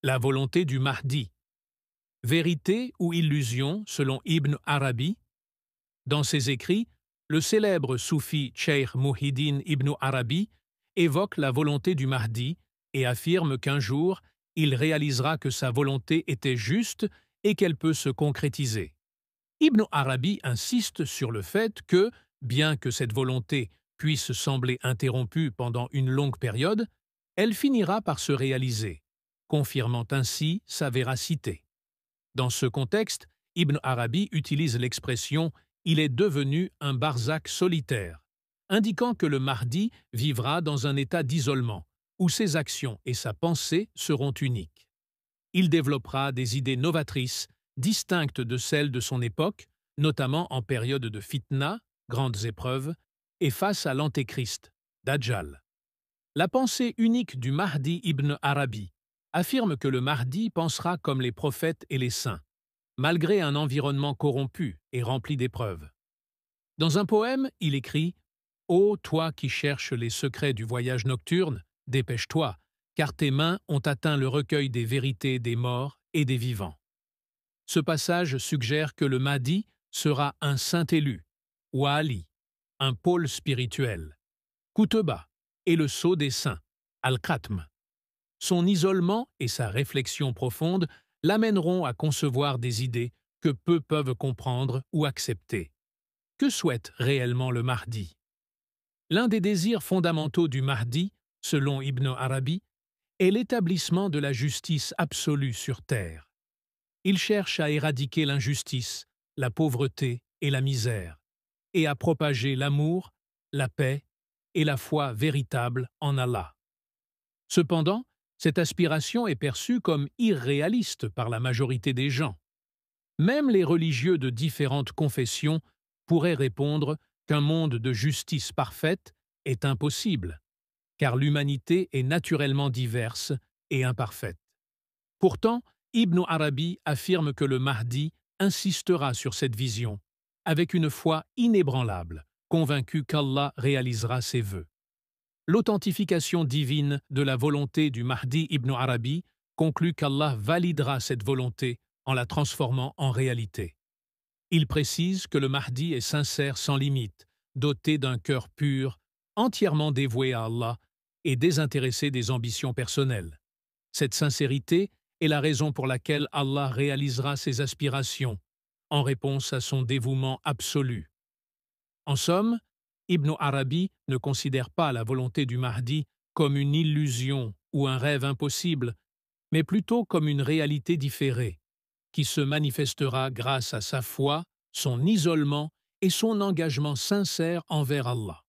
La volonté du Mahdi. Vérité ou illusion selon Ibn Arabi? Dans ses écrits, le célèbre soufi Cheikh Muhyiddin Ibn Arabi évoque la volonté du Mahdi et affirme qu'un jour, il réalisera que sa volonté était juste et qu'elle peut se concrétiser. Ibn Arabi insiste sur le fait que, bien que cette volonté puisse sembler interrompue pendant une longue période, elle finira par se réaliser, confirmant ainsi sa véracité. Dans ce contexte, Ibn Arabi utilise l'expression « il est devenu un barzakh solitaire », indiquant que le Mahdi vivra dans un état d'isolement, où ses actions et sa pensée seront uniques. Il développera des idées novatrices, distinctes de celles de son époque, notamment en période de fitna, grandes épreuves, et face à l'antéchrist, Dajjal. La pensée unique du Mahdi ibn Arabi affirme que le Mahdi pensera comme les prophètes et les saints, malgré un environnement corrompu et rempli d'épreuves. Dans un poème, il écrit « Ô toi qui cherches les secrets du voyage nocturne, dépêche-toi, car tes mains ont atteint le recueil des vérités des morts et des vivants. » Ce passage suggère que le Mahdi sera un saint élu, Wali, un pôle spirituel, Kouteba et le sceau des saints, Al-Khatm. Son isolement et sa réflexion profonde l'amèneront à concevoir des idées que peu peuvent comprendre ou accepter. Que souhaite réellement le Mahdi? L'un des désirs fondamentaux du Mahdi, selon Ibn Arabi, est l'établissement de la justice absolue sur terre. Il cherche à éradiquer l'injustice, la pauvreté et la misère, et à propager l'amour, la paix et la foi véritable en Allah. Cependant, cette aspiration est perçue comme irréaliste par la majorité des gens. Même les religieux de différentes confessions pourraient répondre qu'un monde de justice parfaite est impossible, car l'humanité est naturellement diverse et imparfaite. Pourtant, Ibn Arabi affirme que le Mahdi insistera sur cette vision, avec une foi inébranlable, convaincu qu'Allah réalisera ses vœux. L'authentification divine de la volonté du Mahdi ibn Arabi conclut qu'Allah validera cette volonté en la transformant en réalité. Il précise que le Mahdi est sincère sans limite, doté d'un cœur pur, entièrement dévoué à Allah et désintéressé des ambitions personnelles. Cette sincérité est la raison pour laquelle Allah réalisera ses aspirations, en réponse à son dévouement absolu. En somme, Ibn Arabi ne considère pas la volonté du Mahdi comme une illusion ou un rêve impossible, mais plutôt comme une réalité différée, qui se manifestera grâce à sa foi, son isolement et son engagement sincère envers Allah.